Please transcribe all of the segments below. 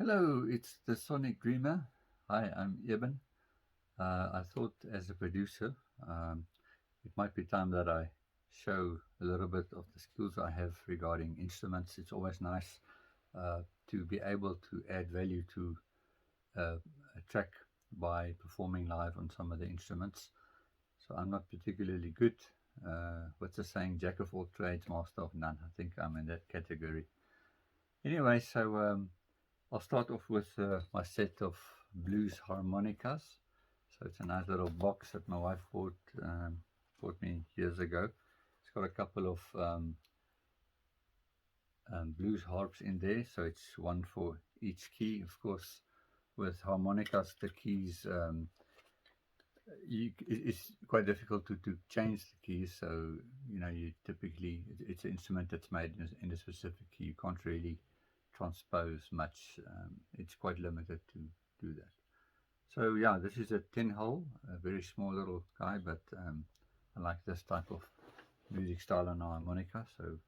Hello, it's the Sonic Dreamer. Hi, I'm Eben. I thought as a producer, it might be time that I show a little bit of the skills I have regarding instruments. It's always nice to be able to add value to uh, a track by performing live on some of the instruments. So I'm not particularly good. What's the saying? Jack of all trades, master of none. I think I'm in that category. Anyway, so I'll start off with my set of blues harmonicas. So it's a nice little box that my wife bought me years ago. It's got a couple of blues harps in there, so it's one for each key. Of course, with harmonicas, the keys it's quite difficult to change the keys. So you typically it's an instrument that's made in a specific key. You can't really transpose much. It's quite limited to do that. So yeah, this is a 10 hole, a very small little guy, but I like this type of music style on a harmonica. So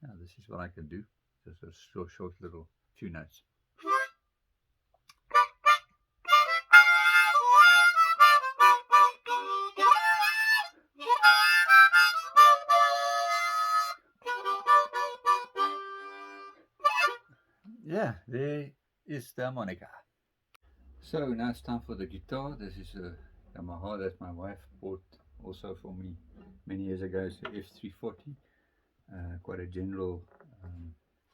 yeah, this is what I can do. Just a short little few notes. Yeah, there is the harmonica. So now it's time for the guitar. This is a Yamaha that my wife bought also for me many years ago. It's a F340, quite a general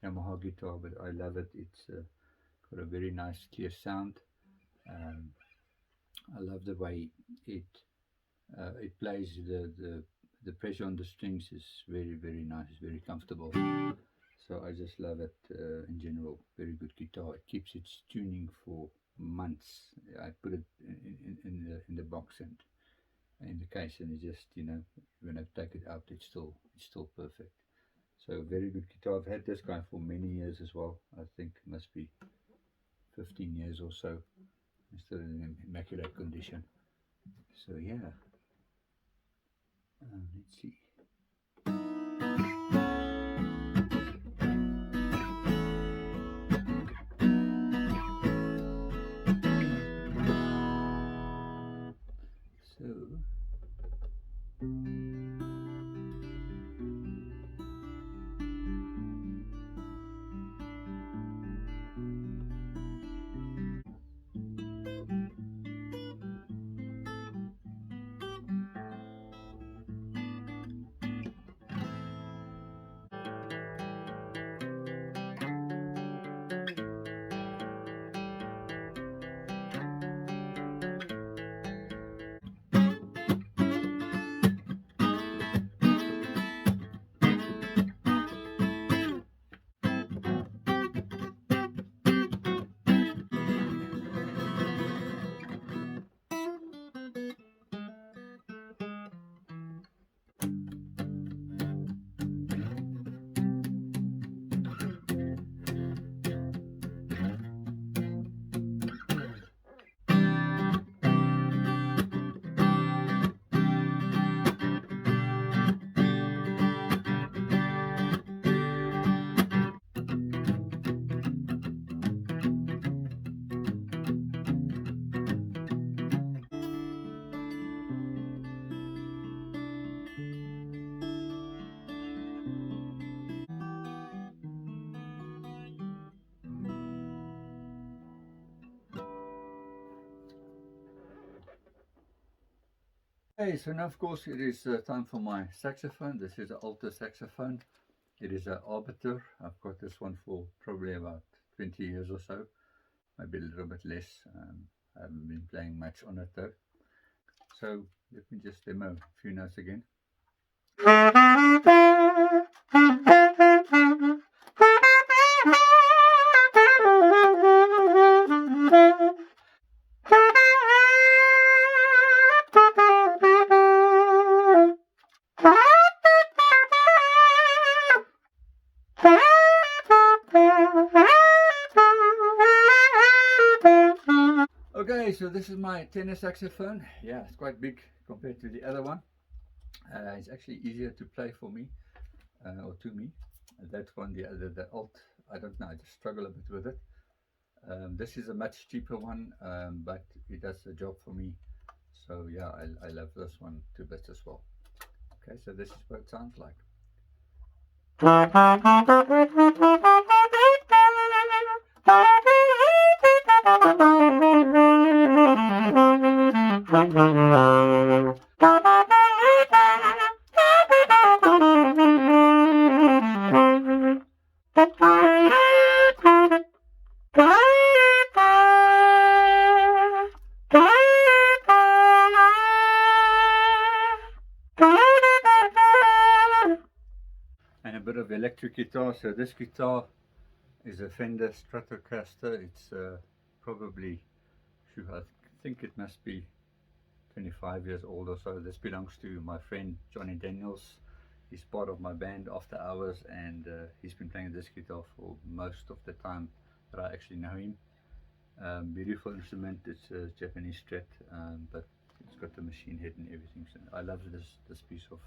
Yamaha guitar, but I love it. It's got a very nice clear sound. Um, I love the way it plays. The pressure on the strings is very nice. It's very comfortable. So I just love it in general. Very good guitar. It keeps its tuning for months. I put it in the box and in the case, and it just when I take it out, it's still perfect. So very good guitar. I've had this guy for many years as well. I think it must be 15 years or so. It's still in immaculate condition. So yeah, let's see. So. Okay, so now of course it is time for my saxophone. This is an alto saxophone. It is an arbiter. I've got this one for probably about 20 years or so, maybe a little bit less. I haven't been playing much on it though. So let me just demo a few notes again. Okay, so this is my tenor saxophone. Yeah, it's quite big compared to the other one. It's actually easier to play for me, or to me. That one, the alt, I don't know, I just struggle a bit with it. This is a much cheaper one, but it does the job for me. So yeah, I love this one to bits as well. Okay, so this is what it sounds like. And a bit of electric guitar. So this guitar is a Fender Stratocaster. It's probably, I think it must be 25 years old or so. This belongs to my friend Johnny Daniels. He's part of my band After Hours, and he's been playing this guitar for most of the time that I actually know him. Beautiful instrument. It's a Japanese Strat, but it's got the machine head and everything. So I love this piece of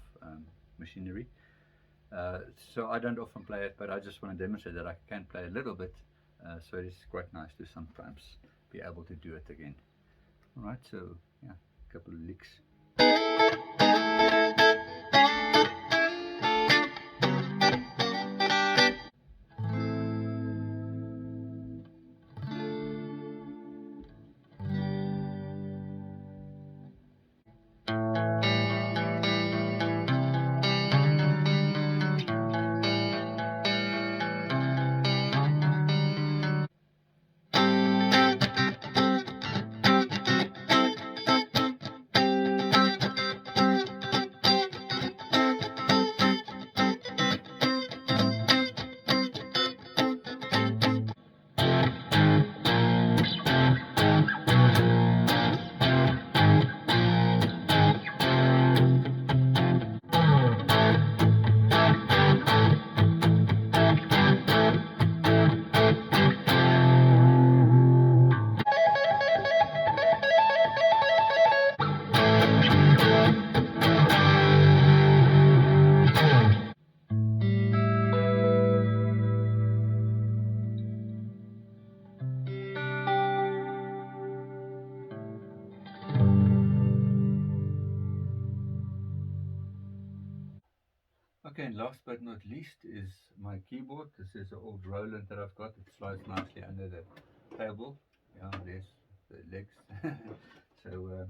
machinery. So I don't often play it, but I just want to demonstrate that I can play a little bit. So it's quite nice to sometimes be able to do it again. All right, so yeah, a couple of licks. Okay, and last but not least is my keyboard. This is an old Roland that I've got. It slides nicely under the table. Yeah, there's the legs. It's a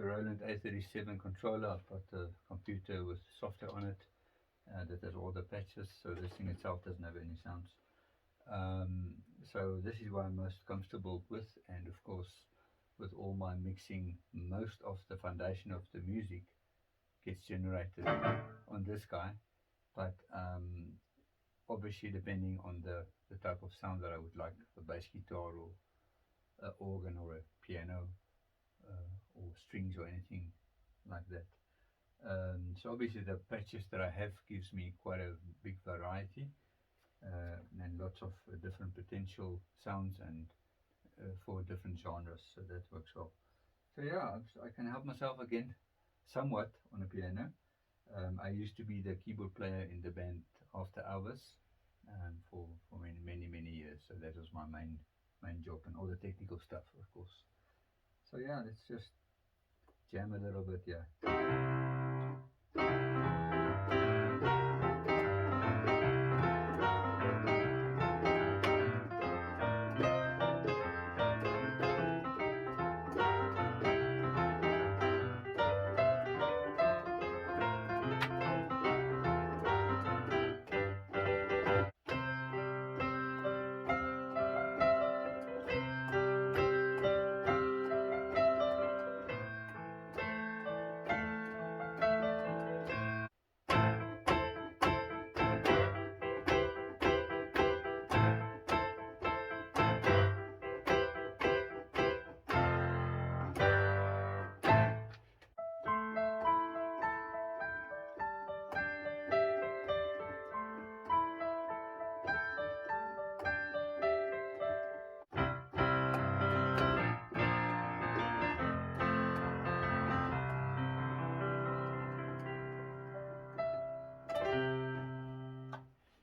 Roland A37 controller. I've got a computer with software on it that has all the patches, so this thing itself doesn't have any sounds. So this is what I'm most comfortable with, and of course, with all my mixing, most of the foundation of the music gets generated on this guy, but obviously depending on the type of sound that I would like, a bass guitar or an organ or a piano or strings or anything like that. So obviously the patches that I have gives me quite a big variety and lots of different potential sounds and for different genres, so that works well. So yeah, I can help myself again somewhat on a piano. I used to be the keyboard player in the band After Hours for many years. So that was my main job and all the technical stuff, of course. So yeah, let's just jam a little bit, yeah.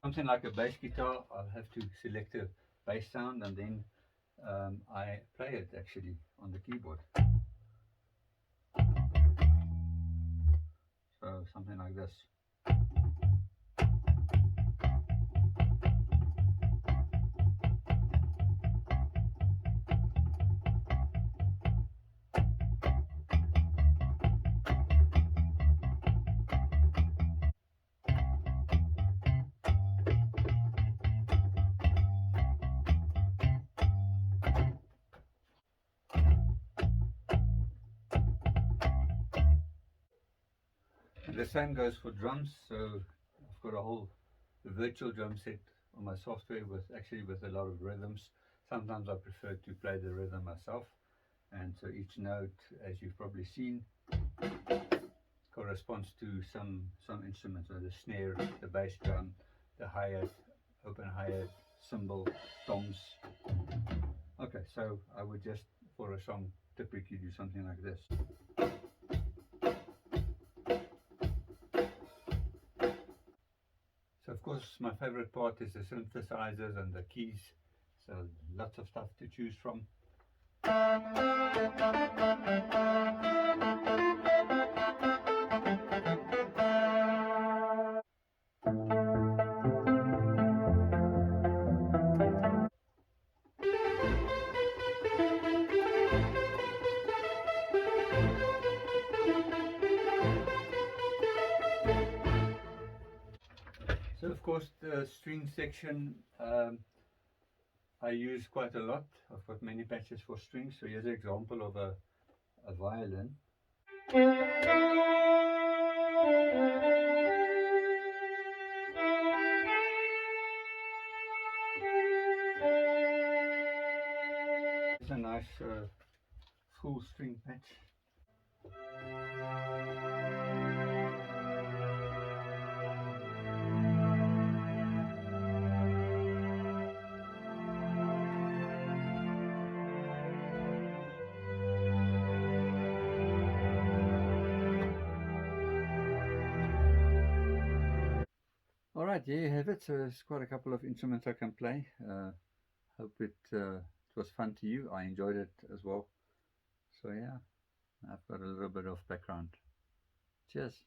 Something like a bass guitar, I'll have to select a bass sound and then I play it actually on the keyboard. So something like this. And the same goes for drums. So I've got a whole virtual drum set on my software with a lot of rhythms. Sometimes I prefer to play the rhythm myself, and so each note, as you've probably seen, corresponds to some instrument. So the snare, the bass drum, the hi-hat, open hi-hat, cymbal, toms. Okay, so I would just, for a song, typically do something like this. So of course my favorite part is the synthesizers and the keys. So lots of stuff to choose from. So of course the string section I use quite a lot. I've got many patches for strings. So here's an example of a violin. It's a nice full string patch. All right, there you have it. So there's quite a couple of instruments I can play. Hope it was fun to you. I enjoyed it as well. So yeah, I've got a little bit of background. Cheers.